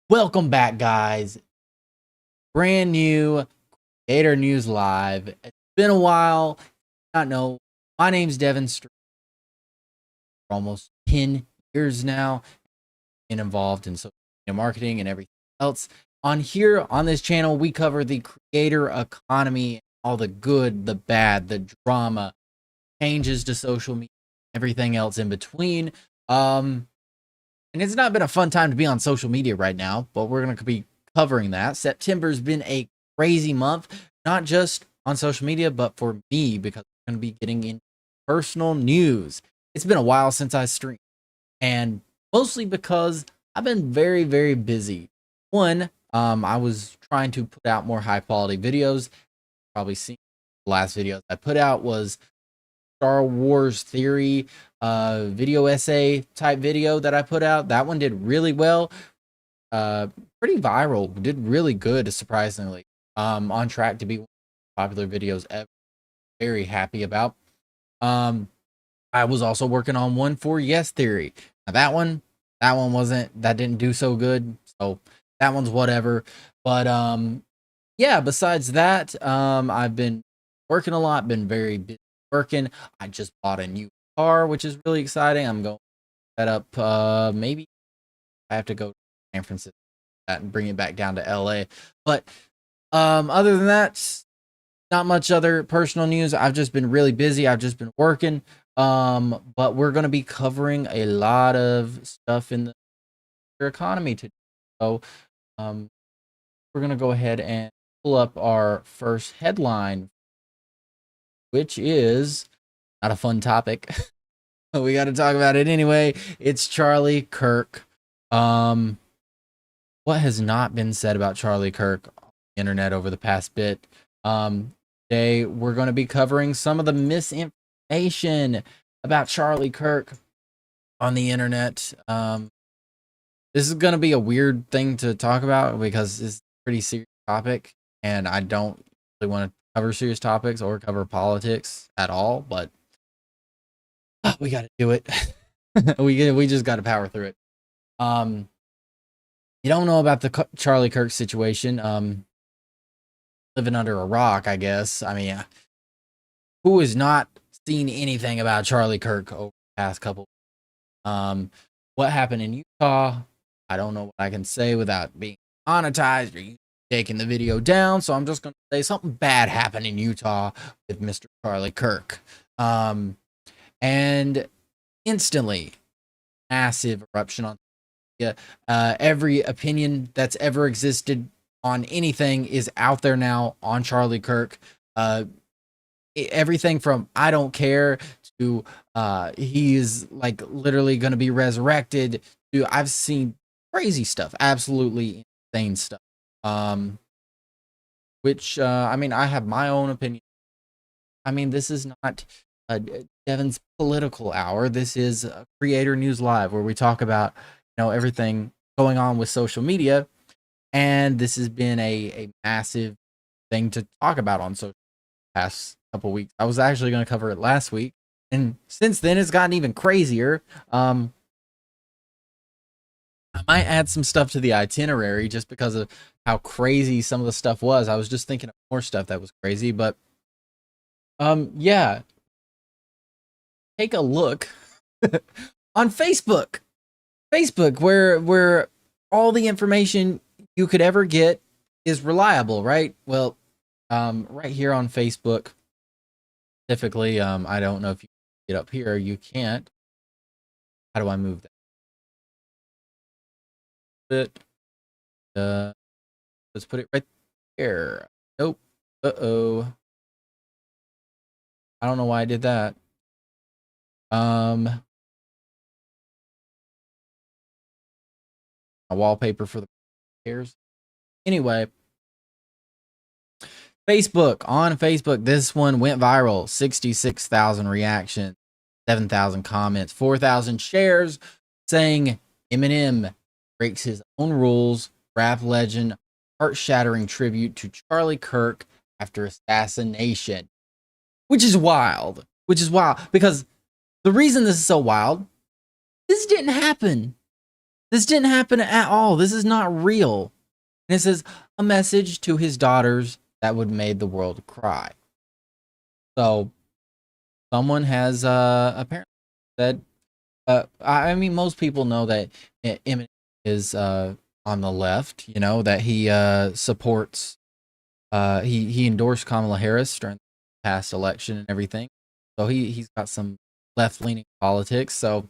Welcome back, guys. Brand new Creator News Live. It's been a while. Not know. My name's Devin Street. For almost 10 years now, been involved in social media marketing and everything else. On here on this channel, we cover the creator economy, all the good, the bad, the drama, changes to social media, everything else in between. And it's not been a fun time to be on social media right now, but we're going to be covering that. September's been a crazy month, not just on social media, but for me, because I'm going to be getting in personal news. It's been a while since I streamed, and mostly because I've been very, very busy. One, I was trying to put out more high quality videos. Probably seen the last videos I put out was Star Wars theory video essay type video that I put out. That one did really well. Pretty viral, did really good, surprisingly. On track to be one of the popular videos ever. Very happy about. I was also working on one for Yes Theory. Now that didn't do so good. So that one's whatever. But yeah, besides that, I've been working a lot, been very busy working. I just bought a new car, which is really exciting. I'm going to set up maybe I have to go to San Francisco and bring it back down to LA. But other than that, not much other personal news. I've just been really busy. I've just been working. But we're going to be covering a lot of stuff in the economy today. So we're going to go ahead and pull up our first headline, which is not a fun topic. We got to talk about it anyway. It's Charlie Kirk. What has not been said about Charlie Kirk on the internet over the past bit? Today we're going to be covering some of the misinformation about Charlie Kirk on the internet. This is going to be a weird thing to talk about because it's a pretty serious topic, and I don't really want to cover serious topics or cover politics at all, but we got to do it. we just got to power through it. You don't know about the Charlie Kirk situation. Living under a rock, I guess. I mean, who has not seen anything about Charlie Kirk over the past couple? What happened in Utah? I don't know what I can say without being monetized or you taking the video down. So I'm just going to say something bad happened in Utah with Mr. Charlie Kirk. And instantly, massive eruption on every opinion that's ever existed on anything is out there now on Charlie Kirk. Everything from I don't care to he's like literally going to be resurrected to I've seen crazy stuff, absolutely insane stuff. Which I mean, I have my own opinion. I mean, this is not Devin's political hour. This is Creator News Live, where we talk about everything going on with social media, and this has been a massive thing to talk about on social past couple weeks. I was actually going to cover it last week, and since then it's gotten even crazier. I might add some stuff to the itinerary just because of how crazy some of the stuff was. I was just thinking of more stuff that was crazy, but yeah, take a look on Facebook. Where all the information you could ever get is reliable, right? Well, right here on Facebook, specifically, I don't know if you can get up here. You can't. How do I move that? Let's put it right there. Nope. Uh-oh. I don't know why I did that. A wallpaper for the pairs. Anyway, on Facebook, this one went viral. 66,000 reactions, 7,000 comments, 4,000 shares saying Eminem breaks his own rules. Rap legend, heart-shattering tribute to Charlie Kirk after assassination. Which is wild. Because the reason this is so wild, this didn't happen This didn't happen at all. This is not real. And it says a message to his daughters that would made the world cry. So someone has apparently said, I mean, most people know that Eminem is on the left, you know, that he supports, he endorsed Kamala Harris during the past election and everything. So he's got some left-leaning politics. So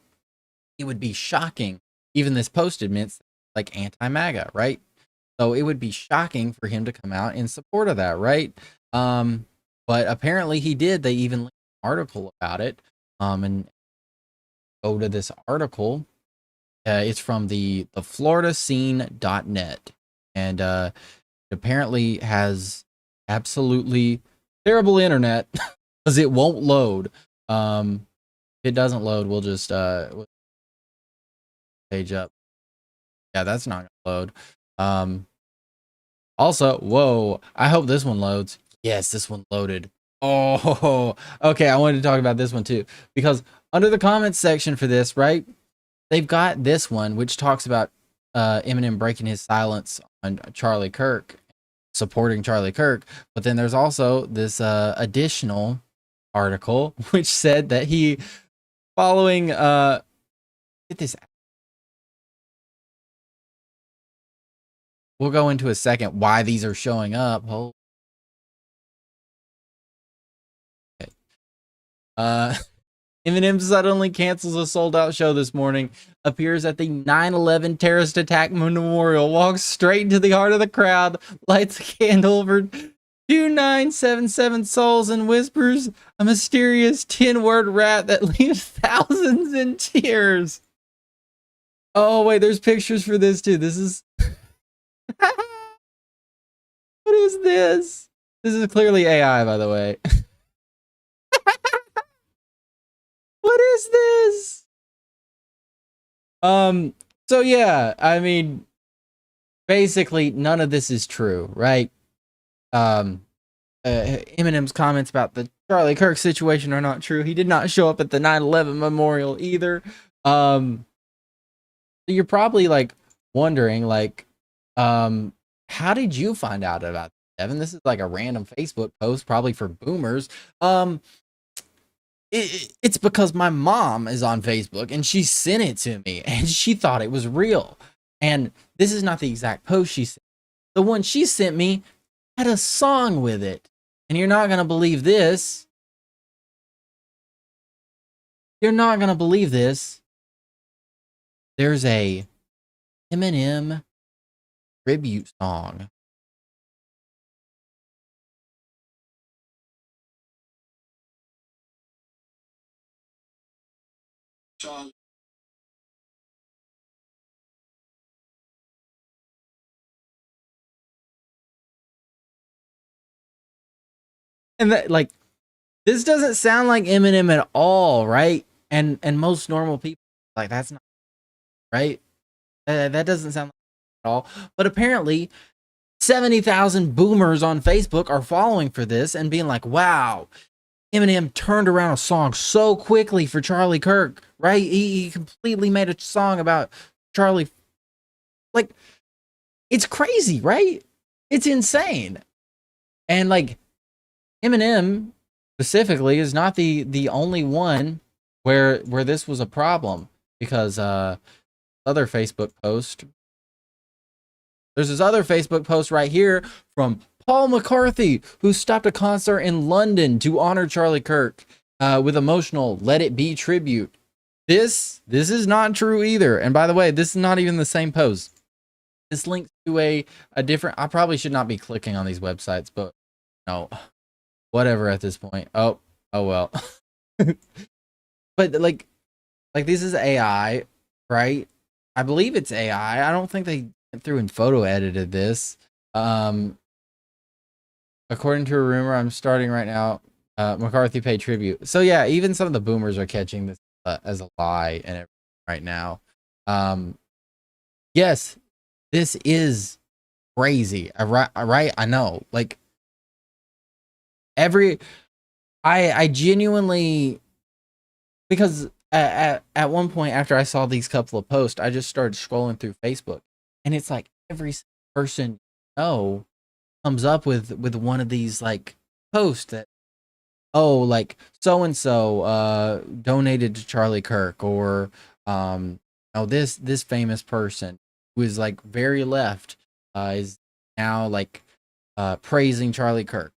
it would be shocking. Even this post admits like anti-MAGA, right? So it would be shocking for him to come out in support of that, right? But apparently he did. They even linked an article about it. And go to this article. It's from the floridascene.net. And it apparently has absolutely terrible internet because it won't load. If it doesn't load, we'll just page up. Yeah, that's not gonna load. Also, whoa, I hope this one loads. Yes, this one loaded. Oh, okay, I wanted to talk about this one too, because under the comments section for this, right, they've got this one which talks about Eminem breaking his silence on Charlie Kirk, supporting Charlie Kirk, but then there's also this additional article which said that he following get this. We'll go into a second why these are showing up. Hold. Okay. Eminem suddenly cancels a sold-out show this morning, appears at the 9/11 terrorist attack memorial, walks straight into the heart of the crowd, lights a candle over 2977 souls, and whispers a mysterious 10-word rap that leaves thousands in tears. Oh, wait, there's pictures for this, too. This is... What is this? This is clearly AI, by the way. What is this? So yeah, I mean, basically none of this is true, right? Eminem's comments about the Charlie Kirk situation are not true. He did not show up at the 9/11 memorial either. You're probably like wondering, like, how did you find out about this, Devin? This is like a random Facebook post, probably for boomers. It's because my mom is on Facebook and she sent it to me and she thought it was real. And this is not the exact post she sent. The one she sent me had a song with it. And you're not going to believe this. You're not going to believe this. There's a Eminem tribute song. Charlie. And that, like, this doesn't sound like Eminem at all, right? And most normal people, like, that's not right. That doesn't sound like at all. But apparently 70,000 boomers on Facebook are following for this and being like, wow, Eminem turned around a song so quickly for Charlie Kirk, right? He completely made a song about Charlie. Like, it's crazy, right? It's insane. And like, Eminem specifically is not the only one where this was a problem, because other Facebook post, there's this other Facebook post right here from Paul McCarthy, who stopped a concert in London to honor Charlie Kirk with emotional "Let It Be" tribute. This is not true either. And by the way, this is not even the same post. This links to a different. I probably should not be clicking on these websites, but no, whatever at this point. Oh well. But like this is AI, right? I believe it's AI. I don't think they went through and photo edited this. According to a rumor I'm starting right now, McCarthy paid tribute. So yeah, even some of the boomers are catching this as a lie and everything right now. Yes, this is crazy. Right? I know. Like, I genuinely, because at one point after I saw these couple of posts, I just started scrolling through Facebook, and it's like every person comes up with one of these like posts that, oh, like so and so donated to Charlie Kirk, or oh, this famous person who is like very left is now like praising Charlie Kirk,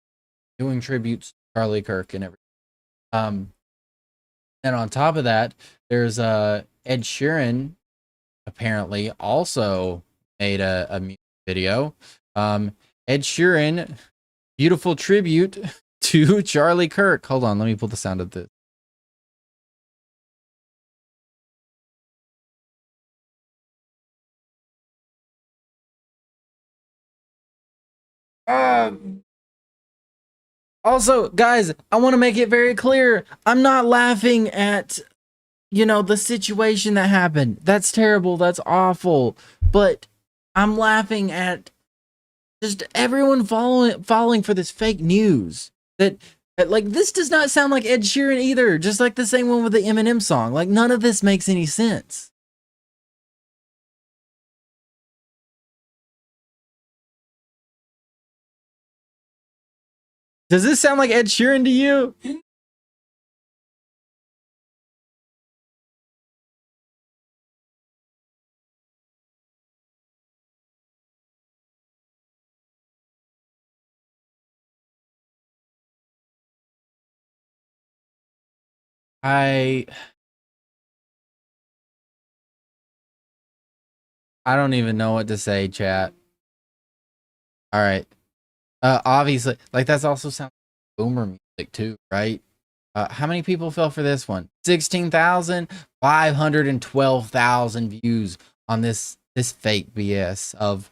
doing tributes to Charlie Kirk and everything. And on top of that, there's Ed Sheeran apparently also made a music video. Ed Sheeran, beautiful tribute to Charlie Kirk. Hold on, let me pull the sound of this. Also, guys, I want to make it very clear. I'm not laughing at, the situation that happened. That's terrible. That's awful. But I'm laughing at just everyone falling for this fake news. That like this does not sound like Ed Sheeran either. Just like the same one with the Eminem song. Like none of this makes any sense. Does this sound like Ed Sheeran to you? I I don't even know what to say, chat. All right. Obviously, like that's also sounds like boomer music too, right? How many people fell for this one? 16,000, 512,000 views on this fake BS of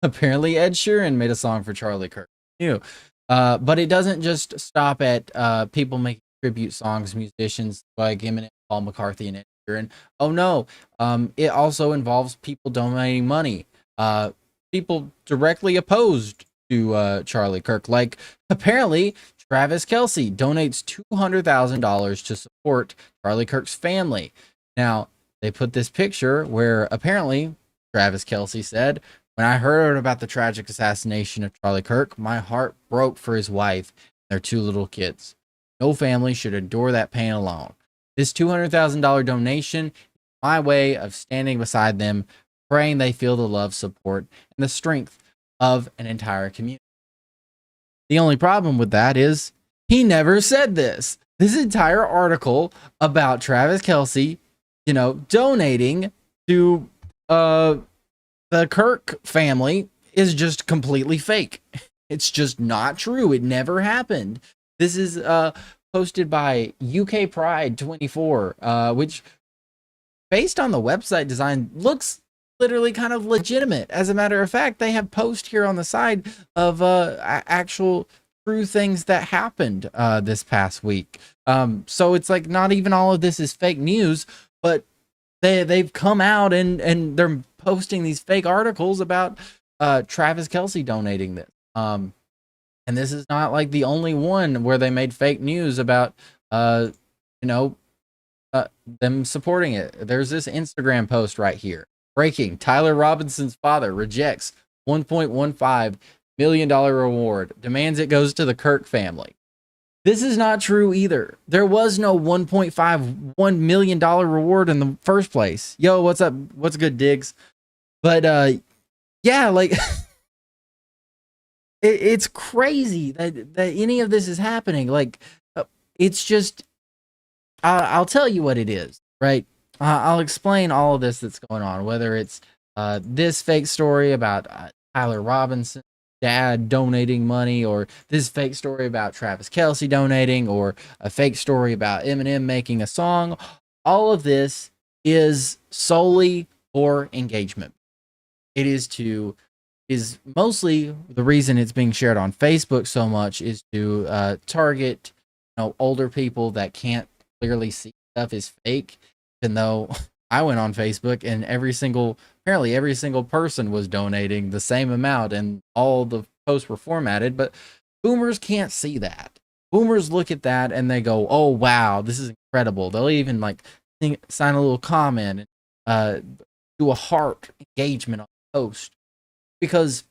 apparently Ed Sheeran made a song for Charlie Kirk. Ew. But it doesn't just stop at people making tribute songs, musicians like Eminem, Paul McCartney, and Ed Sheeran. Oh no, it also involves people donating money. People directly opposed to Charlie Kirk, like apparently Travis Kelce donates $200,000 to support Charlie Kirk's family. Now they put this picture where apparently Travis Kelce said, when I heard about the tragic assassination of Charlie Kirk, my heart broke for his wife and their two little kids. No family should endure that pain alone. This $200,000 donation is my way of standing beside them, praying they feel the love, support, and the strength of an entire community. The only problem with that is he never said this. This entire article about Travis Kelce, donating to the Kirk family is just completely fake. It's just not true. It never happened. This is posted by UK Pride 24, which, based on the website design, looks literally kind of legitimate. As a matter of fact, they have post here on the side of actual true things that happened this past week. So it's like not even all of this is fake news, but they've come out and they're posting these fake articles about Travis Kelce donating this. And this is not like the only one where they made fake news about them supporting it. There's this Instagram post right here. Breaking: Tyler Robinson's father rejects $1.15 million reward, demands it goes to the Kirk family. This is not true either. There was no $1.51 million reward in the first place. Yo, what's up? What's good, Diggs? But yeah, like it's crazy that any of this is happening. Like it's just, I'll tell you what it is, right? I'll explain all of this that's going on, whether it's this fake story about Tyler Robinson dad donating money, or this fake story about Travis Kelce donating, or a fake story about Eminem making a song. All of this is solely for engagement. It is mostly the reason it's being shared on Facebook so much is to target older people that can't clearly see stuff is fake. Even though I went on Facebook and apparently every single person was donating the same amount and all the posts were formatted, but boomers can't see that. boomers look at that and they go, "Oh wow, this is incredible." They'll even like sign a little comment, do a heart engagement on the post, because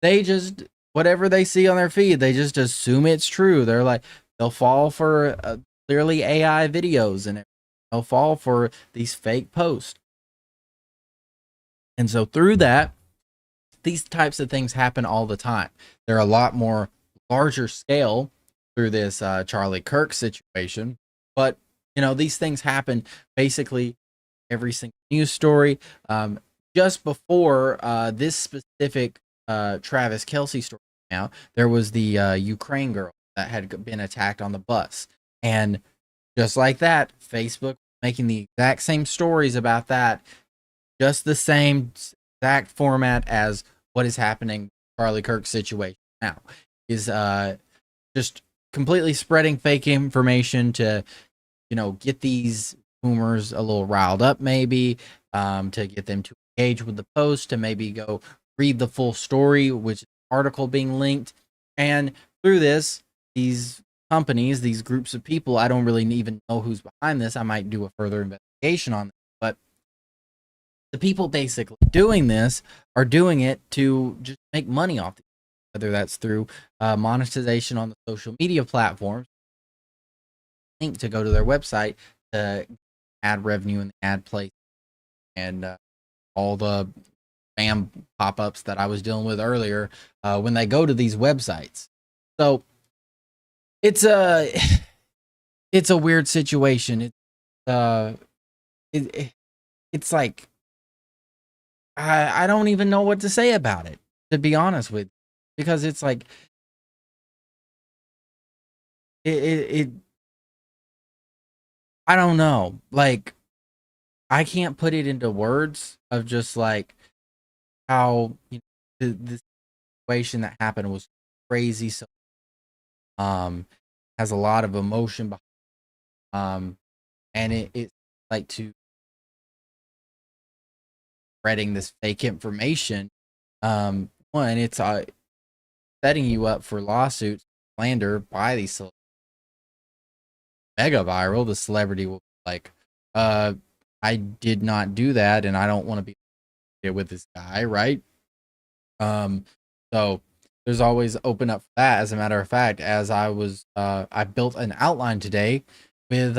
they just, whatever they see on their feed, they just assume it's true. They're like, they'll fall for clearly AI videos, and they'll fall for these fake posts. And so through that, these types of things happen all the time. They're a lot more larger scale through this Charlie Kirk situation, but these things happen basically every single news story. Just before this specific Travis Kelce story came out, there was the Ukraine girl that had been attacked on the bus, and just like that, Facebook making the exact same stories about that, just the same exact format as what is happening with Charlie Kirk's situation now, is just completely spreading fake information to get these boomers a little riled up, maybe to get them to engage with the post, to maybe go read the full story, which article being linked. And through this, these companies, these groups of people, I don't really even know who's behind this. I might do a further investigation on this, but the people basically doing this are doing it to just make money off it, whether that's through monetization on the social media platforms, link to go to their website to ad revenue in the ad place, and all the spam pop-ups that I was dealing with earlier when they go to these websites. So it's a weird situation. It's like I don't even know what to say about it, to be honest with you, because it's like it I don't know. Like, I can't put it into words of just like how the situation that happened was crazy. So has a lot of emotion behind, and it's like to spreading this fake information. One, it's setting you up for lawsuits, slander by these mega viral. The celebrity will be like, I did not do that, and I don't want to be with this guy, right? So there's always open up for that. As a matter of fact, as I built an outline today with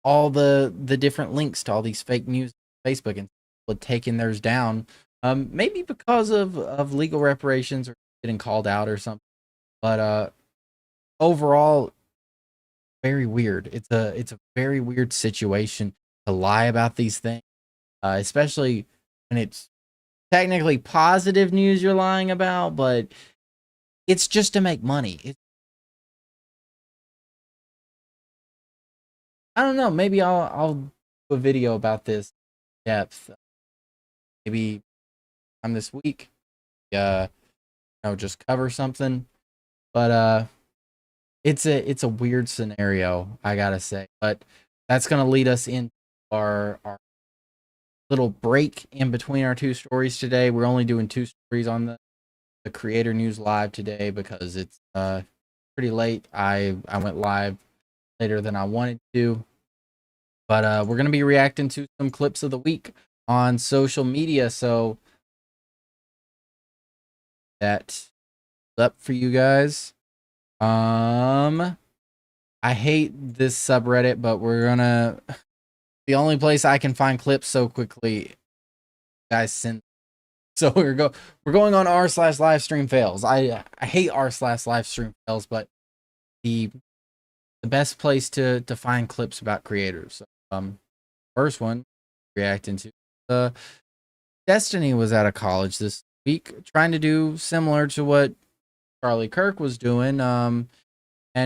all the different links to all these fake news on Facebook, and people taking theirs down, maybe because of legal reparations or getting called out or something. But overall, very weird. It's a very weird situation to lie about these things, especially when it's technically positive news you're lying about, but it's just to make money. I don't know. Maybe I'll do a video about this depth. Maybe I'm this week. Just cover something. But it's a weird scenario, I gotta say. But that's gonna lead us into our little break in between our two stories today. We're only doing two stories on the Creator News Live today because it's pretty late. I went live later than I wanted to. But we're going to be reacting to some clips of the week on social media. So that's up for you guys. I hate this subreddit, but we're going to... The only place I can find clips so quickly, guys, send. So we're going on r/livestream fails. I hate r/livestream fails, but the best place to find clips about creators. So, first one, reacting to Destiny was out of college this week, trying to do similar to what Charlie Kirk was doing, and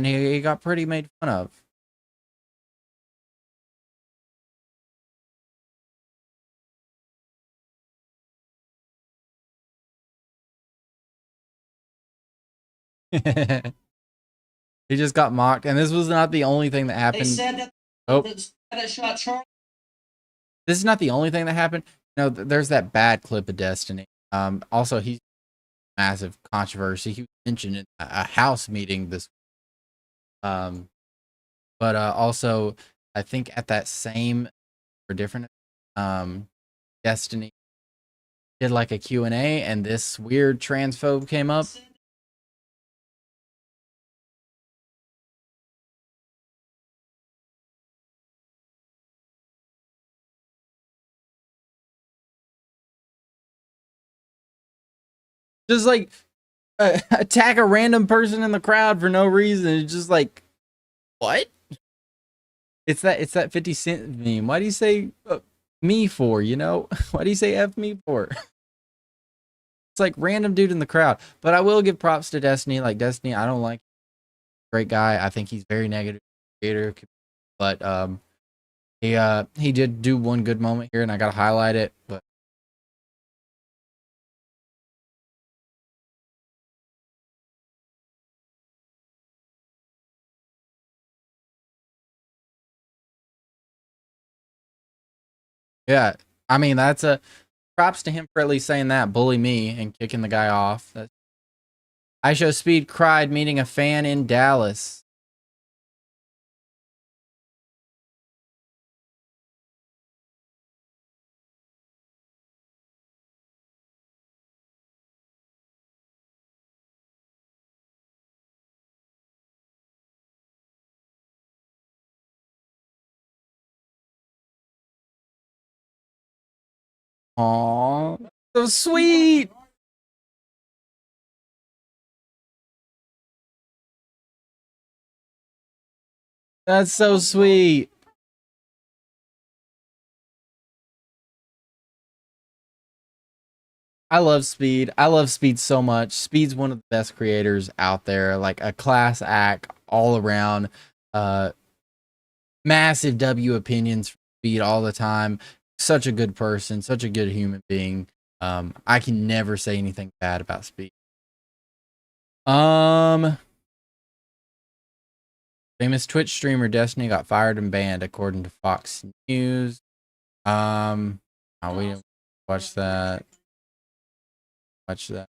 he got pretty made fun of. He just got mocked, and this was not the only thing that happened. They said that. Oh, that shot Charlie. This is not the only thing that happened. There's that bad clip of Destiny. Also, massive controversy. He was mentioned in a house meeting this but also I think at that same or different Destiny did like a Q&A and this weird transphobe came up. Just like attack a random person in the crowd for no reason. It's just like, what? It's that 50 Cent meme. Why do you say me for, you know? Why do you say F me for? It's like random dude in the crowd. But I will give props to Destiny. Like Destiny, I don't like great guy. I think he's very negative creator. But he did do one good moment here and I gotta highlight it. But yeah, I mean that's a props to him for at least saying that. Bully me and kicking the guy off. I Show Speed cried meeting a fan in Dallas. Aww, so sweet. That's so sweet. I love Speed. I love Speed so much. Speed's one of the best creators out there. Like a class act all around. Massive W opinions for Speed all the time. Such a good person. Such a good human being. I can never say anything bad about Speed. Famous Twitch streamer Destiny got fired and banned according to Fox News. Oh, we didn't watch that. Watch that.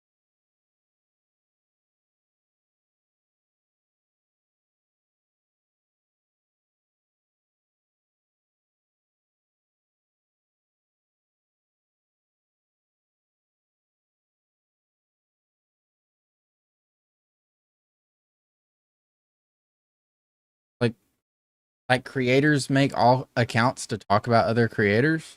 Like creators make all accounts to talk about other creators.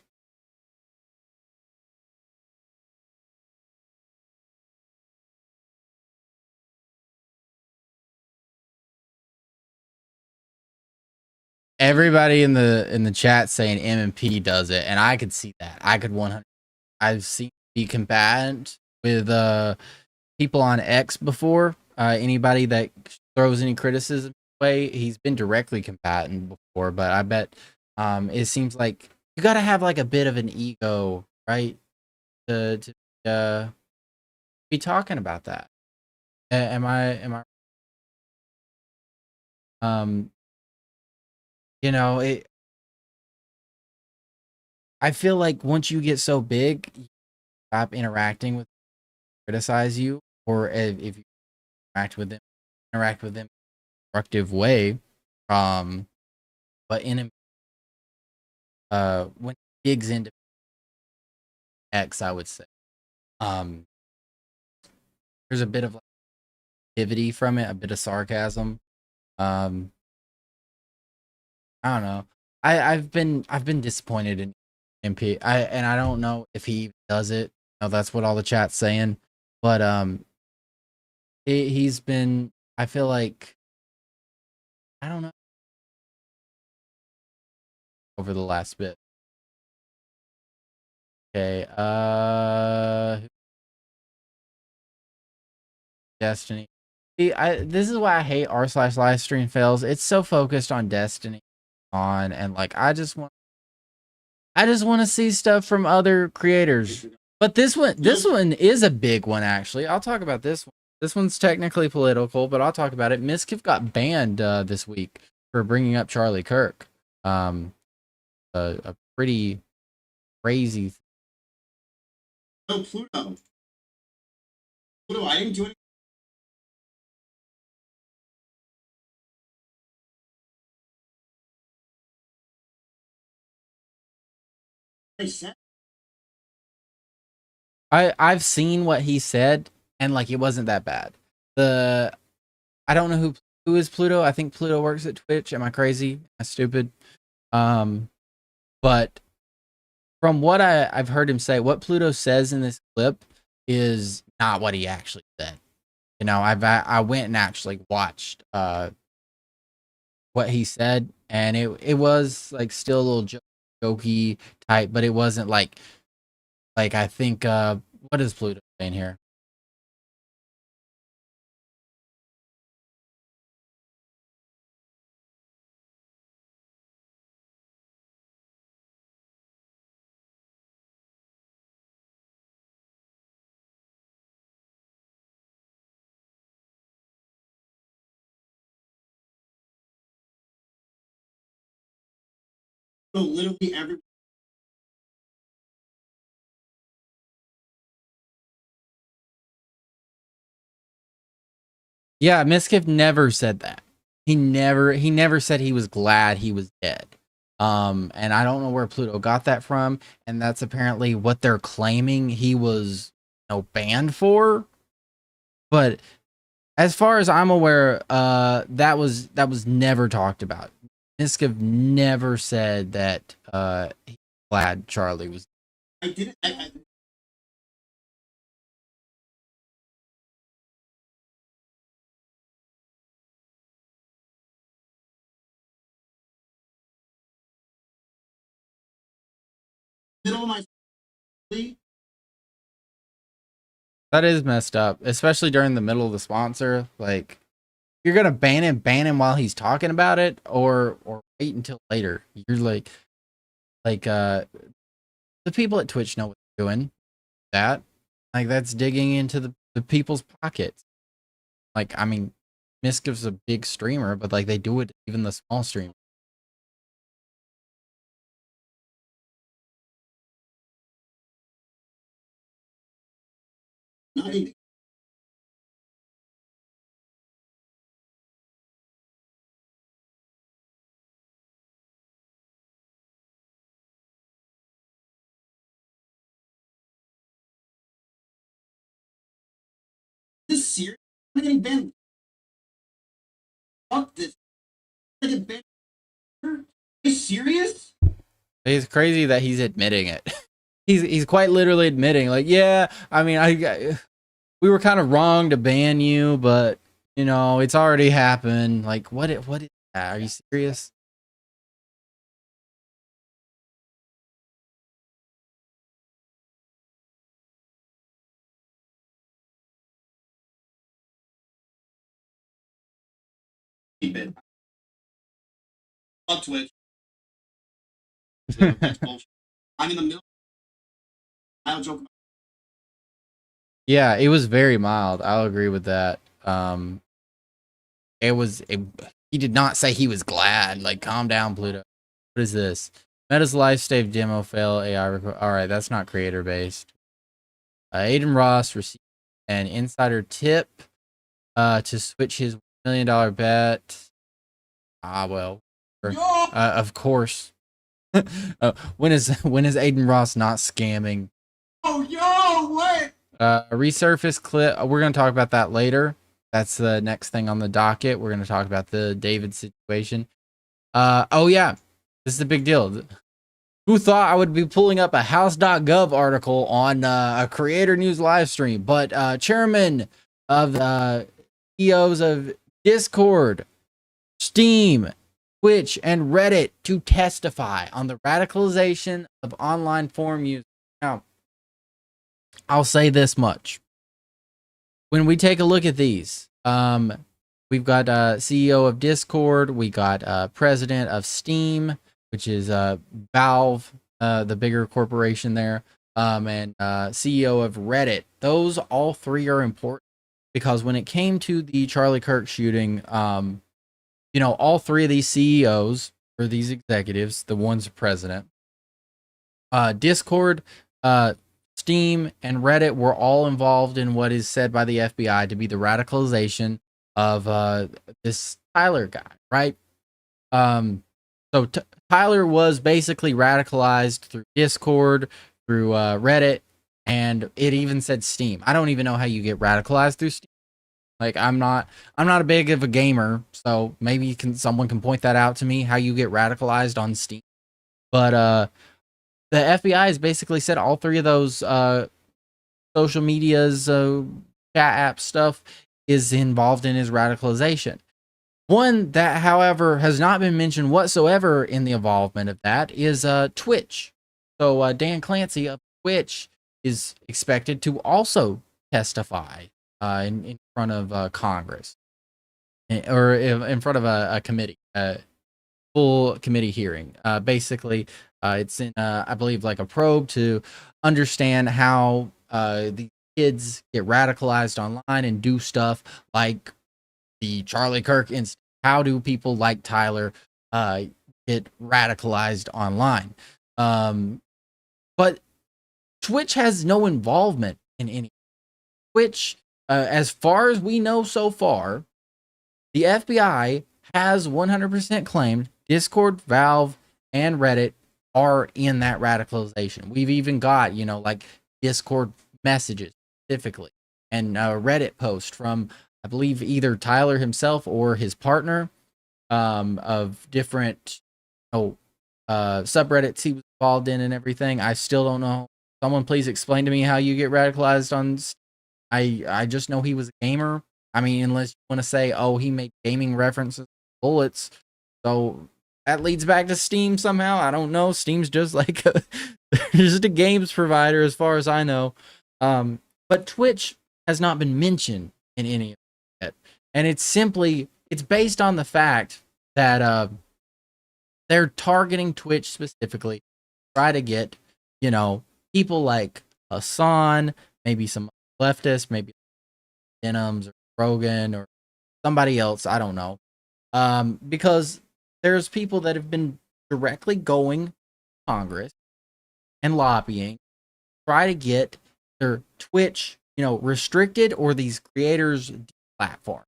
Everybody in the chat saying M&P does it, and I could see that. I could 100. I've seen be combatant with people on X before. Anybody that throws any criticism way, he's been directly combatant before. But I bet it seems like you got to have like a bit of an ego, right, to be talking about that. Am I? You know, I feel like once you get so big, you stop interacting with criticize you, or if you interact with them in a constructive way. But in when it digs into X, I would say there's a bit of like activity from it, a bit of sarcasm. Um, I don't know. I've been disappointed in MP. I don't know if he does it. No, that's what all the chat's saying. But he's been. I feel like I don't know over the last bit. Okay. Destiny. See, this is why I hate r/live stream fails. It's so focused on Destiny on and like I just want to see stuff from other creators. But this one is a big one actually. I'll talk about this one. This one's technically political, but I'll talk about it. Miskiff got banned this week for bringing up Charlie Kirk. A pretty crazy. Pluto, I didn't do anything. I said. I've seen what he said, and like it wasn't that bad. I don't know who is Pluto. I think Pluto works at Twitch. Am I crazy? Am I stupid? But from what I've heard him say, what Pluto says in this clip is not what he actually said. You know, I went and actually watched what he said, and it was like still a little jokey type, but it wasn't like I think what is Pluto saying here? So literally every. Yeah, Miskiff never said that. He never said he was glad he was dead. And I don't know where Pluto got that from, and that's apparently what they're claiming he was, banned for. But as far as I'm aware, that was never talked about. Miskiff never said that he was glad Charlie was. I didn't. Middle of my. That is messed up, especially during the middle of the sponsor. Like, you're gonna ban him while he's talking about it, or wait until later. You're like the people at Twitch know what they're doing. That, like, that's digging into the people's pockets. Like, I mean, Miskiff's a big streamer, but like they do it even the small streamers. Nothing. This serious? I'm getting banned. Fuck this. I get banned. Are you serious? It's crazy that he's admitting it. he's quite literally admitting, like, yeah, I mean, we were kind of wrong to ban you, but it's already happened. Like, what is that? Are you serious? Keep it. Fuck Twitch. I'm in the middle. I don't joke. Yeah, it was very mild. I'll agree with that. He did not say he was glad. Like, calm down, Pluto. What is this? Meta's life save demo fail AI record. All right, that's not creator based. Aiden Ross received an insider tip to switch his $1 million bet. Well, of course. When is Aiden Ross not scamming? Oh, yo, what? Resurface clip. We're gonna talk about that later. That's the next thing on the docket. We're gonna talk about the David situation. Oh yeah, this is a big deal. Who thought I would be pulling up a House.gov article on a Creator News live stream? But chairman of CEOs of Discord, Steam, Twitch, and Reddit to testify on the radicalization of online forum use. Now, I'll say this much. When we take a look at these, we've got CEO of Discord, we got president of Steam, which is Valve, the bigger corporation there, and CEO of Reddit. Those all three are important because when it came to the Charlie Kirk shooting, all three of these CEOs or these executives, the one's president, Discord Steam and Reddit were all involved in what is said by the FBI to be the radicalization of this Tyler guy, right? So Tyler was basically radicalized through Discord, through Reddit, and it even said Steam. I don't even know how you get radicalized through Steam. Like I'm not a big of a gamer, so maybe someone can point that out to me how you get radicalized on Steam. But the FBI has basically said all three of those social medias, chat app stuff is involved in his radicalization. One that, however, has not been mentioned whatsoever in the involvement of that is Twitch. So Dan Clancy of Twitch is expected to also testify in front of Congress or in front of a committee, full committee hearing. Basically, it's in, I believe, like a probe to understand how the kids get radicalized online and do stuff like the Charlie Kirk instance. How do people like Tyler get radicalized online? But Twitch has no involvement in any. Twitch, as far as we know so far, the FBI has 100% claimed Discord, Valve, and Reddit are in that radicalization. We've even got, like Discord messages specifically and a Reddit post from, I believe, either Tyler himself or his partner of different subreddits he was involved in and everything. I still don't know. Someone please explain to me how you get radicalized on. I just know he was a gamer. I mean, unless you want to say, oh, he made gaming references, bullets. So that leads back to Steam somehow. I don't know. Steam's just like just a games provider, as far as I know. But Twitch has not been mentioned in any of it, and it's based on the fact that they're targeting Twitch specifically, try to get people like Hassan, maybe some leftists, maybe Denims or Rogan or somebody else. I don't know. Because there's people that have been directly going to Congress and lobbying, try to get their Twitch, restricted or these creators platform.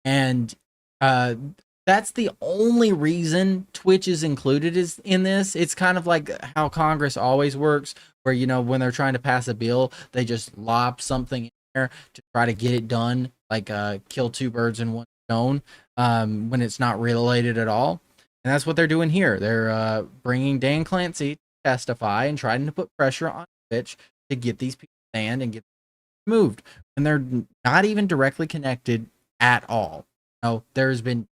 And that's the only reason Twitch is included is in this. It's kind of like how Congress always works, where when they're trying to pass a bill, they just lob something in there to try to get it done, like kill two birds in one stone, when it's not related at all. And that's what they're doing here. They're bringing Dan Clancy to testify and trying to put pressure on Twitch to get these people banned and get moved, and they're not even directly connected at all. There's been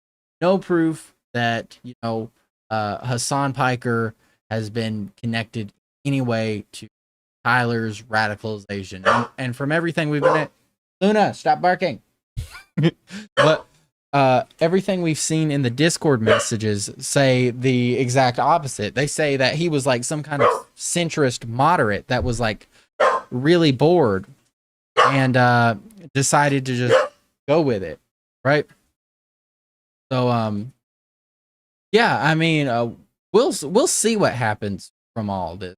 no proof that Hassan Piker has been connected anyway to Tyler's radicalization, and from everything we've been Luna, stop barking. But everything we've seen in the Discord messages say the exact opposite. They say that he was like some kind of centrist moderate that was like really bored and decided to just go with it, right? So yeah, I mean, we'll see what happens from all this.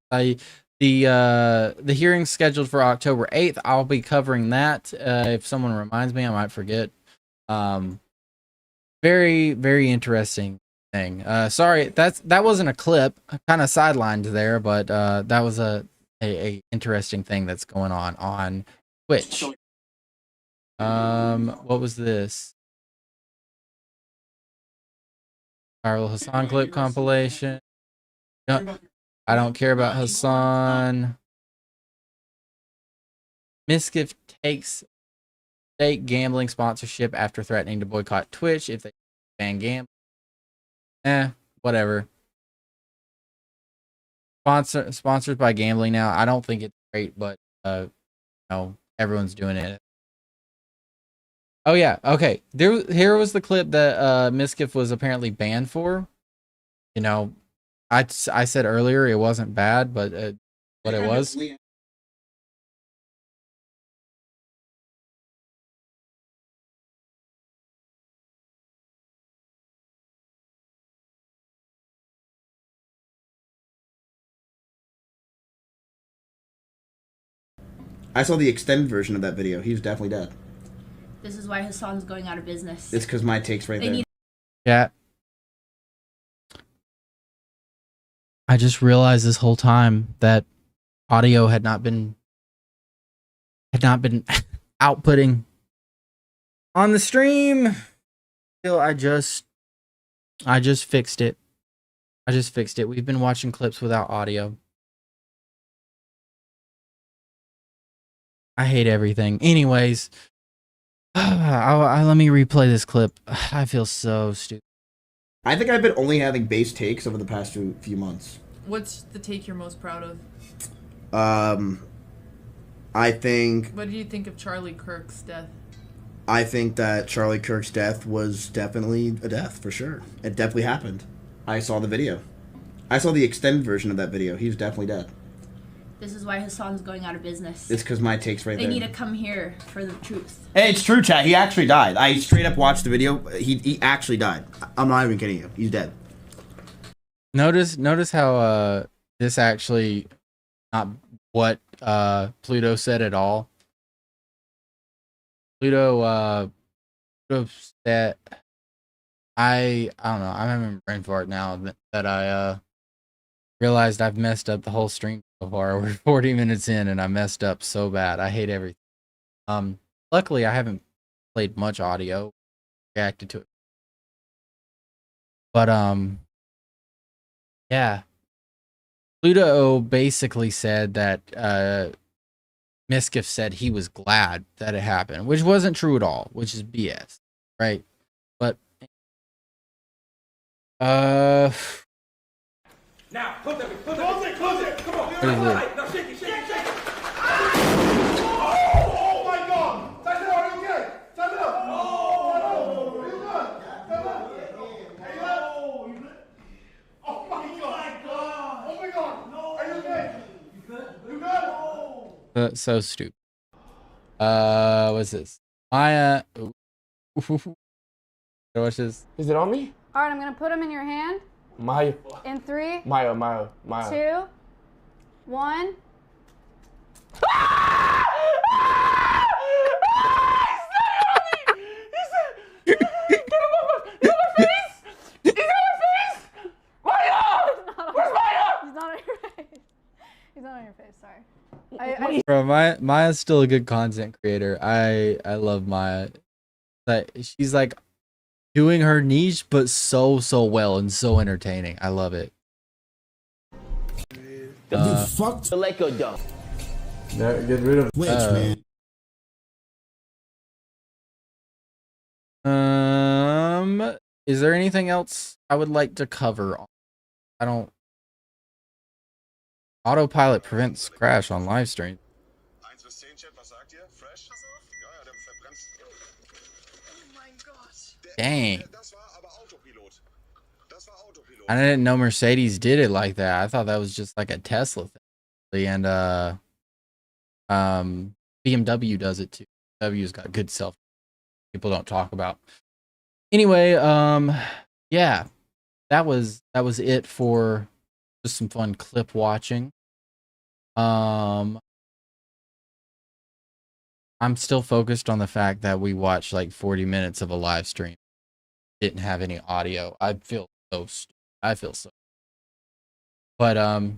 The hearing's scheduled for October 8th. I'll be covering that. If someone reminds me, I might forget. Very, very interesting thing. Sorry, that wasn't a clip. I kind of sidelined there, but that was a interesting thing that's going on Twitch. What was this? Viral Hassan clip compilation. No, I don't care about Hassan. Miskiff takes state gambling sponsorship after threatening to boycott Twitch if they ban gambling. Whatever. Sponsored by gambling now. I don't think it's great, but everyone's doing it. Oh yeah, okay. Here was the clip that Miskiff was apparently banned for. I said earlier it wasn't bad, but what it was. I saw the extended version of that video. He was definitely dead. This is why Hassan's going out of business. It's because my take's right there. Yeah. I just realized this whole time that audio had not been outputting on the stream. Still, I just fixed it. We've been watching clips without audio. I hate everything. Anyways, let me replay this clip. I feel so stupid. I think I've been only having base takes over the past few months. What's the take you're most proud of? I think... What do you think of Charlie Kirk's death? I think that Charlie Kirk's death was definitely a death, for sure. It definitely happened. I saw the video. I saw the extended version of that video. He was definitely dead. This is why Hassan's going out of business. It's because my take's right there. They need to come here for the truth. Hey, it's true, chat. He actually died. I straight up watched the video. He actually died. I'm not even kidding you. He's dead. Notice how this actually not what Pluto said at all. Pluto said I don't know. I'm having a brain fart now that I realized I've messed up the whole stream so far. We're 40 minutes in and I messed up so bad. I hate everything. Luckily I haven't played much audio, reacted to it. But yeah. Pluto basically said that Miskiff said he was glad that it happened, which wasn't true at all, which is BS, right? But now close it, come on. What is it? Now shake it. Oh my God! Time it out, are you okay? Time it out. Oh, are you good? Oh my God! No. Are you okay? You good? So stupid. What's this? Maya. What's this? Is it on me? All right, I'm gonna put them in your hand. Maya. In 3, Maya. 2, 1. He's not on your face. Sorry. Bro, Maya's still a good content creator. I love Maya. Like she's like doing her niche, but so well and so entertaining. I love it. Fucked the Lego dump. No, get rid of Which man? Is there anything else I would like to cover? I don't. Autopilot prevents crash on live stream. Dang. I didn't know Mercedes did it like that. I thought that was just like a Tesla thing. And BMW does it too. BMW's got good self people don't talk about. Anyway, yeah. That was it for just some fun clip watching. I'm still focused on the fact that we watched like 40 minutes of a live stream. Didn't have any audio. I feel so stupid. But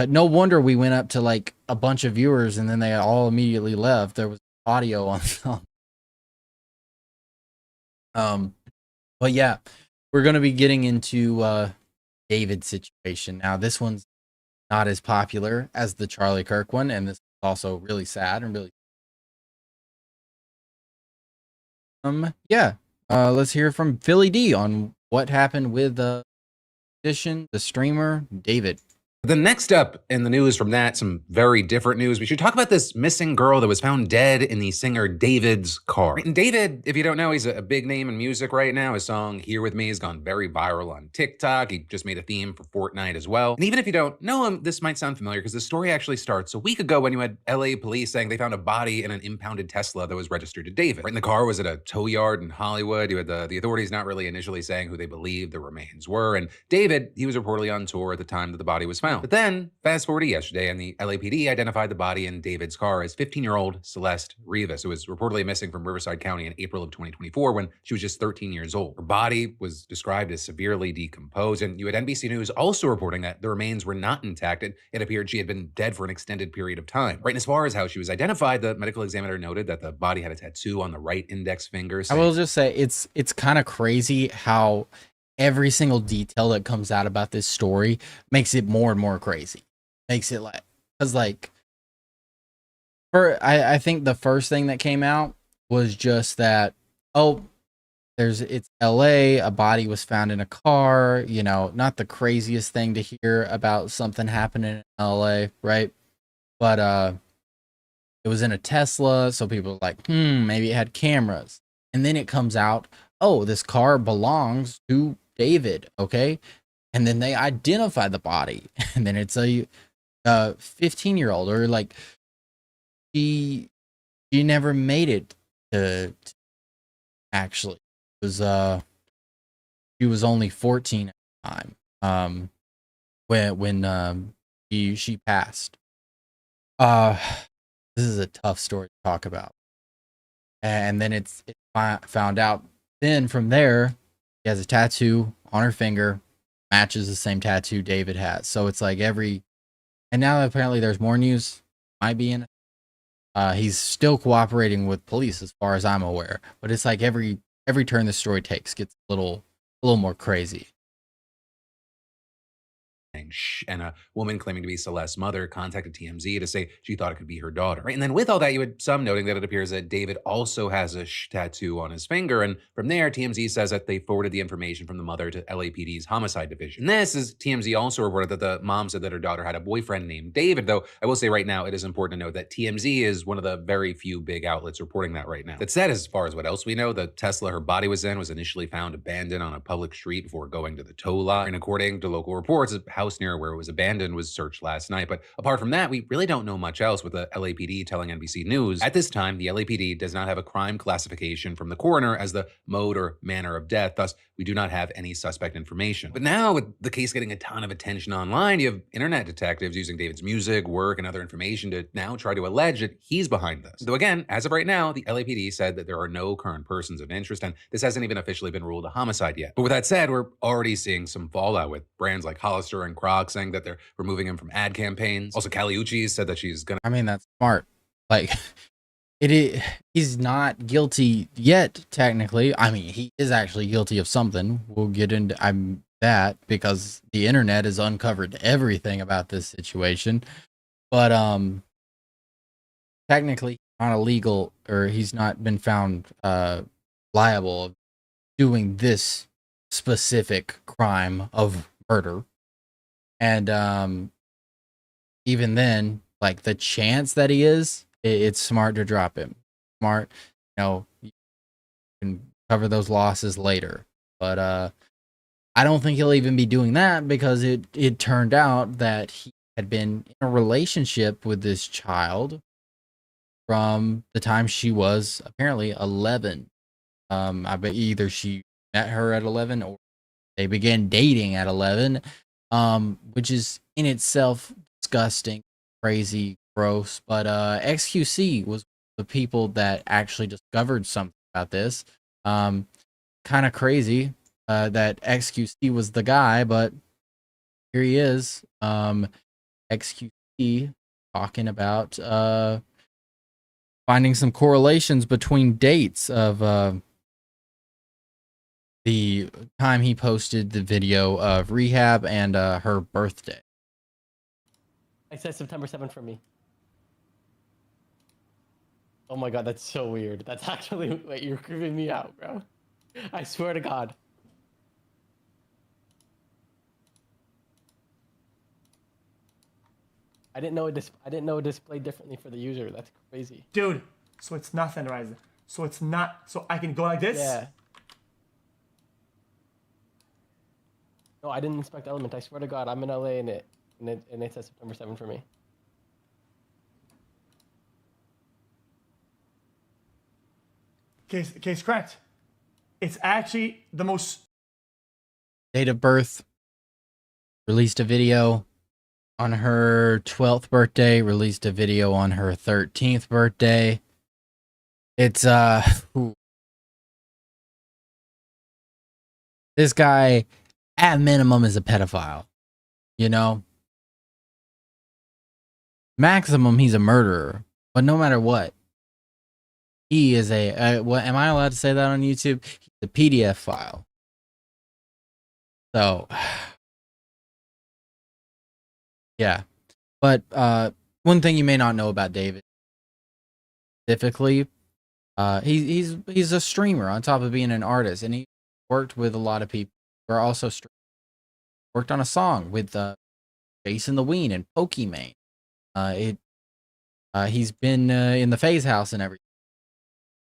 no wonder we went up to like a bunch of viewers and then they all immediately left. There was audio on film. But yeah, we're gonna be getting into David's situation. Now this one's not as popular as the Charlie Kirk one, and this is also really sad and really yeah. Let's hear from Philly D on what happened with the streamer David. The next up in the news from that, some very different news. We should talk about this missing girl that was found dead in the singer David's car. And David, if you don't know, he's a big name in music right now. His song Here With Me has gone very viral on TikTok. He just made a theme for Fortnite as well. And even if you don't know him, this might sound familiar because the story actually starts a week ago when you had LA police saying they found a body in an impounded Tesla that was registered to David. Right, and the car was at a tow yard in Hollywood. You had the authorities not really initially saying who they believed the remains were. And David, he was reportedly on tour at the time that the body was found. around. But then, fast forward to yesterday, and the LAPD identified the body in David's car as 15-year-old Celeste Rivas, who was reportedly missing from Riverside County in April of 2024 when she was just 13 years old. Her body was described as severely decomposed, and you had NBC News also reporting that the remains were not intact, and it appeared she had been dead for an extended period of time. Right, and as far as how she was identified, the medical examiner noted that the body had a tattoo on the right index finger. I will just say it's kind of crazy how every single detail that comes out about this story makes it more and more crazy. Makes it like, because like, I think the first thing that came out was just that, oh, it's LA, a body was found in a car, you know, not the craziest thing to hear about something happening in LA, right? But it was in a Tesla, so people were like, maybe it had cameras. And then it comes out, oh, this car belongs to David, okay? And then they identify the body, and then it's a 15-year-old, or like she never made it to actually. It was she was only 14 at the time when she passed. This is a tough story to talk about. And then it's found out. Then from there, she has a tattoo on her finger, matches the same tattoo David has. So it's like and now apparently there's more news, might be in it. He's still cooperating with police as far as I'm aware. But it's like every turn the story takes gets a little more crazy. And a woman claiming to be Celeste's mother contacted TMZ to say she thought it could be her daughter. Right? And then with all that, you had some noting that it appears that David also has a tattoo on his finger. And from there, TMZ says that they forwarded the information from the mother to LAPD's homicide division. And this is TMZ also reported that the mom said that her daughter had a boyfriend named David, though I will say right now, it is important to note that TMZ is one of the very few big outlets reporting that right now. That said, as far as what else we know, the Tesla her body was in was initially found abandoned on a public street before going to the tow lot. And according to local reports, a house near where it was abandoned was searched last night. But apart from that, we really don't know much else, with the LAPD telling NBC News. At this time, the LAPD does not have a crime classification from the coroner as the mode or manner of death. Thus, we do not have any suspect information. But now, with the case getting a ton of attention online, you have internet detectives using David's music, work, and other information to now try to allege that he's behind this. Though again, as of right now, the LAPD said that there are no current persons of interest, and this hasn't even officially been ruled a homicide yet. But with that said, we're already seeing some fallout, with brands like Hollister and Crocs saying that they're removing him from ad campaigns. Also, Kali Uchis said that she's gonna... I mean, that's smart. Like, he's not guilty yet, technically. I mean, he is actually guilty of something. We'll get into that, because the internet has uncovered everything about this situation. But technically not illegal, or he's not been found liable of doing this specific crime of murder. And even then, like, the chance that he is, it's smart to drop him. Smart, you can cover those losses later. But I don't think he'll even be doing that, because it turned out that he had been in a relationship with this child from the time she was apparently 11. I bet either she met her at 11 or they began dating at 11, which is in itself disgusting, crazy, gross. But XQC was the people that actually discovered something about this. Kind of crazy that XQC was the guy, but here he is. XQC talking about finding some correlations between dates of the time he posted the video of rehab and her birthday. I said September 7th for me. Oh my god, that's so weird. That's actually... Wait, you're creeping me out, bro. I swear to god. I didn't know it displayed differently for the user. That's crazy. Dude, so it's nothing, Ryzen. So it's not... So I can go like this? Yeah. No, I didn't inspect Element. I swear to god, I'm in LA and it says September 7th for me. Case correct. It's actually the most... Date of birth. Released a video. on her 12th birthday, released a video on her 13th birthday. It's this guy at minimum is a pedophile, you know? Maximum he's a murderer, but no matter what, he is what am I allowed to say that on YouTube? He's a PDF file. So yeah. But one thing you may not know about David specifically, he's a streamer on top of being an artist, and he worked with a lot of people who are also streamers. Worked on a song with Jason the Ween and Pokimane. He's been in the FaZe house and everything.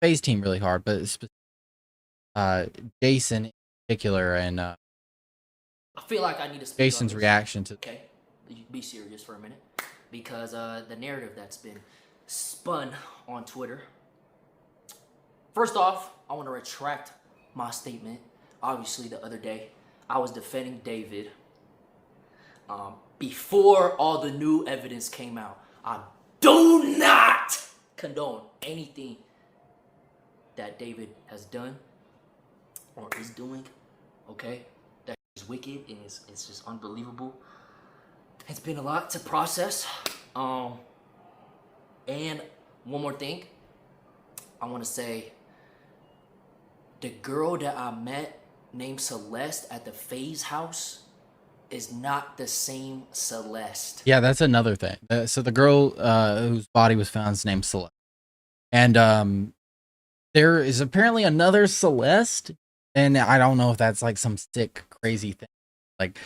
FaZe team really hard, but Jason in particular, and I feel like I need to speak Jason's on this. reaction to. Okay, be serious for a minute, because the narrative that's been spun on Twitter. First off, I want to retract my statement. Obviously, the other day I was defending David. Before all the new evidence came out, I do not condone anything that David has done or is doing. Okay, that is wicked and it's just unbelievable. It's been a lot to process. And one more thing, I want to say, the girl that I met named Celeste at the FaZe house is not the same Celeste. Yeah, that's another thing. So the girl whose body was found is named Celeste, and there is apparently another Celeste, and I don't know if that's like some sick, crazy thing, like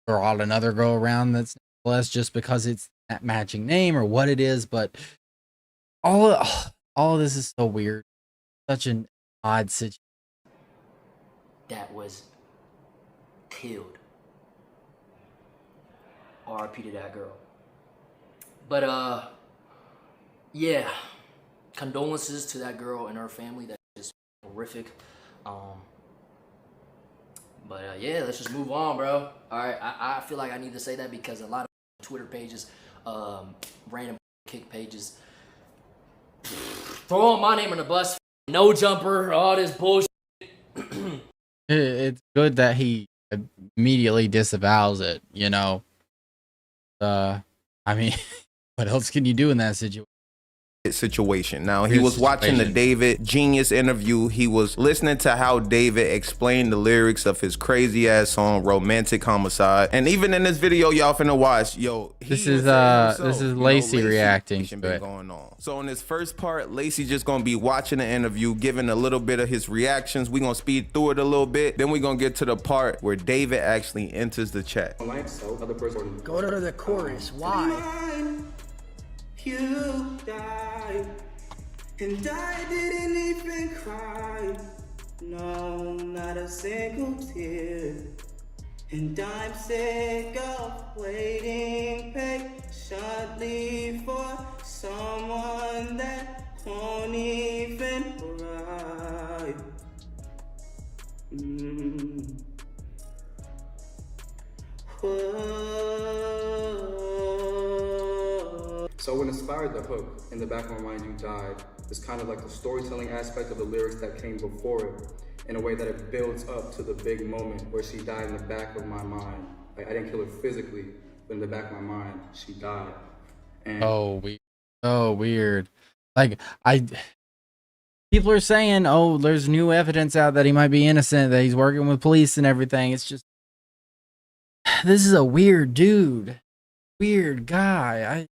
throw out another girl around that's Celeste just because it's that matching name or what it is. But all of this is so weird, such an odd situation. That was killed. RIP to that girl. But yeah, condolences to that girl and her family. That's just horrific. But yeah, let's just move on, bro. All right, I feel like I need to say that because a lot of Twitter pages, random kick pages, throwing my name on the bus. No jumper, all this bullshit. It's good that he immediately disavows it, you know. I mean, what else can you do in that situation? Now, he was watching the David Genius interview. He was listening to how David explained the lyrics of his crazy ass song Romantic Homicide. And even in this video y'all finna watch, this is Lacey reacting to it. Going on. So in this first part, Lacey just gonna be watching the interview, giving a little bit of his reactions. We gonna speed through it a little bit. Then we gonna get to the part where David actually enters the chat. Go to the chorus. Why? You died, and I didn't even cry. No, not a single tear. And I'm sick of waiting patiently for someone that won't even arrive. So what inspired the hook, In the Back of My Mind You Died, is kind of like the storytelling aspect of the lyrics that came before it, in a way that it builds up to the big moment where she died in the back of my mind. Like, I didn't kill her physically, but in the back of my mind, she died. And weird. Like, people are saying, oh, there's new evidence out that he might be innocent, that he's working with police and everything. It's just, this is a weird dude, weird guy.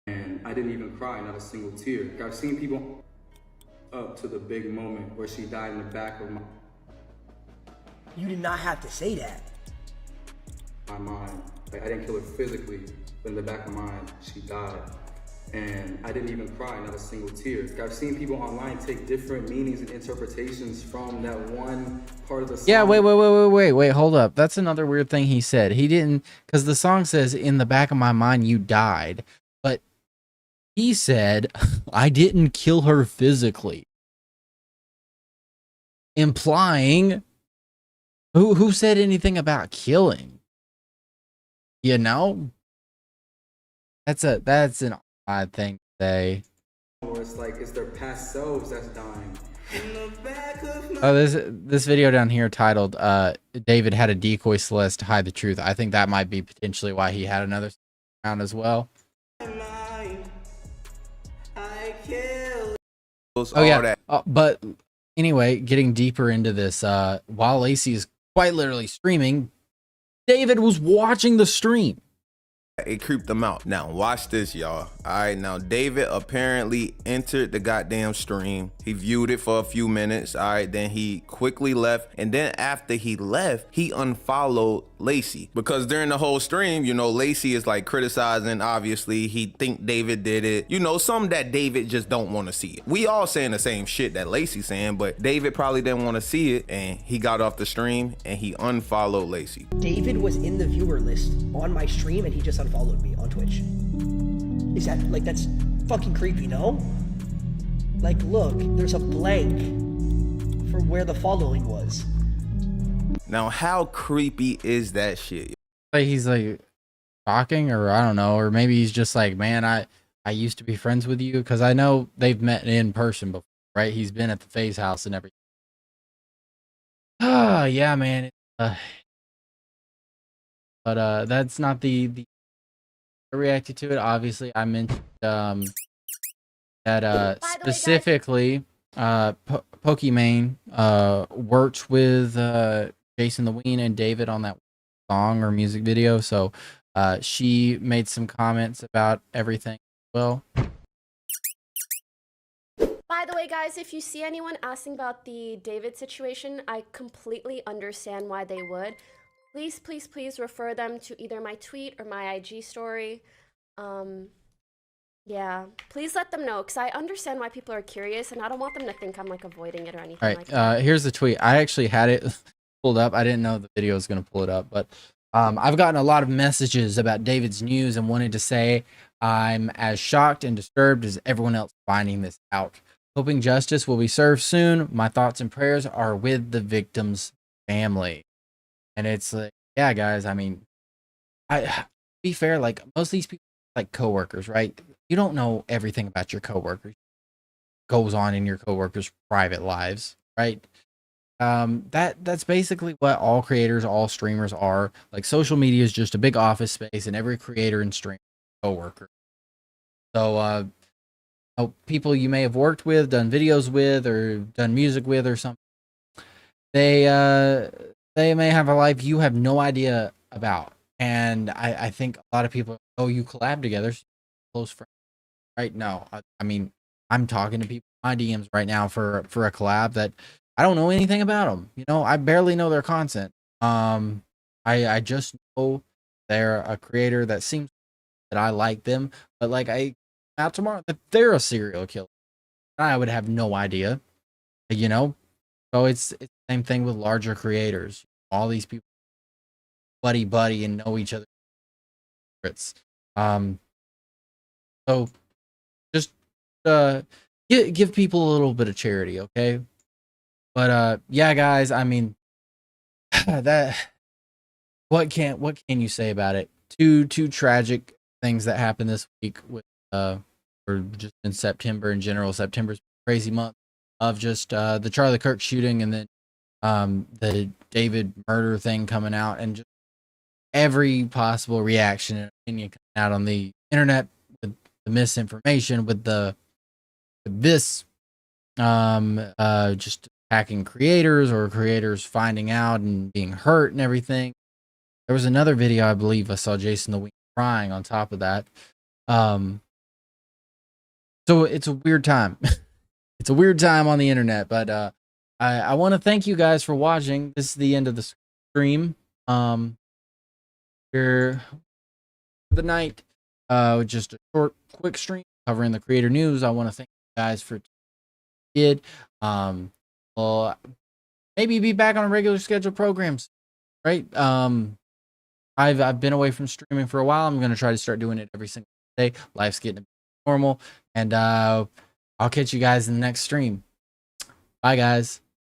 And I didn't even cry, not a single tear. Like, I've seen people up to the big moment where she died in the back of my... You did not have to say that. My mind. Like, I didn't kill her physically, but in the back of my mind, she died. And I didn't even cry, not a single tear. Like, I've seen people online take different meanings and interpretations from that one part of the song. Yeah, wait, hold up. That's another weird thing he said. He didn't, because the song says, in the back of my mind, you died. But he said, I didn't kill her physically. Implying, who said anything about killing? You know, that's an odd thing to say. Or it's like it's their past selves that's dying. Oh, this video down here titled David had a decoy Celeste to hide the truth. I think that might be potentially why he had another round as well. Oh yeah, but anyway, getting deeper into this, while Lacey is quite literally streaming, David was watching the stream. It creeped them out. Now watch this, y'all. All right, now David apparently entered the goddamn stream. He viewed it for a few minutes. All right, then he quickly left, and then after he left, he unfollowed Lacey, because during the whole stream, you know, Lacey is like criticizing. Obviously, he think David did it. You know, some that David just don't want to see it. We all saying the same shit that Lacey's saying, but David probably didn't want to see it, and he got off the stream and he unfollowed Lacey. David was in the viewer list on my stream and he just unfollowed me on Twitch. Is that, like, that's fucking creepy, no? Like, look, there's a blank for where the following was. Now, how creepy is that shit? Like he's like talking, or I don't know, or maybe he's just like, man, I used to be friends with you, because I know they've met in person before, right? He's been at the Phase house and everything. Ah, yeah, man. But that's not the I reacted to it. Obviously, I mentioned that specifically Pokimane worked with Jason the Ween and David on that song or music video, so she made some comments about everything. Well, by the way, guys, if you see anyone asking about the David situation, I completely understand why they would. Please, please, please refer them to either my tweet or my IG story. Yeah, please let them know, because I understand why people are curious, and I don't want them to think I'm like avoiding it or anything all like right, that. here's the tweet. I actually had it pulled up. I didn't know the video was going to pull it up, but I've gotten a lot of messages about David's news and wanted to say I'm as shocked and disturbed as everyone else finding this out. Hoping justice will be served soon. My thoughts and prayers are with the victim's family. And it's like, yeah, guys, I mean, be fair, like most of these people are like coworkers, right? You don't know everything about your coworkers. Goes on in your coworkers' private lives, right? That's basically what all creators, all streamers are. Like social media is just a big office space, and every creator and streamer coworker. So people you may have worked with, done videos with, or done music with or something, they may have a life you have no idea about. And I think a lot of people, oh, you collab together, close friends, right? No, I mean, I'm talking to people in my DMs right now for a collab that I don't know anything about them. You know, I barely know their content. I just know they're a creator that seems that I like them, but like I out tomorrow that they're a serial killer, I would have no idea. You know, so it's the same thing with larger creators. All these people buddy and know each other. So just give people a little bit of charity, okay? But yeah, guys, I mean, that what can you say about it? Two tragic things that happened this week with or just in September in general. September's a crazy month of just the Charlie Kirk shooting, and then the David murder thing coming out, and just every possible reaction and opinion coming out on the internet with the misinformation, with this just attacking creators, or creators finding out and being hurt and everything. There was another video, I believe I saw Jason the Ween crying on top of that. So it's a weird time. It's a weird time on the internet, but I want to thank you guys for watching. This is the end of the stream. Here for the night, just a short, quick stream covering the creator news. I want to thank you guys for did. Well, maybe be back on a regular scheduled programs, right? I've been away from streaming for a while. I'm gonna try to start doing it every single day. Life's getting normal, and I'll catch you guys in the next stream. Bye, guys.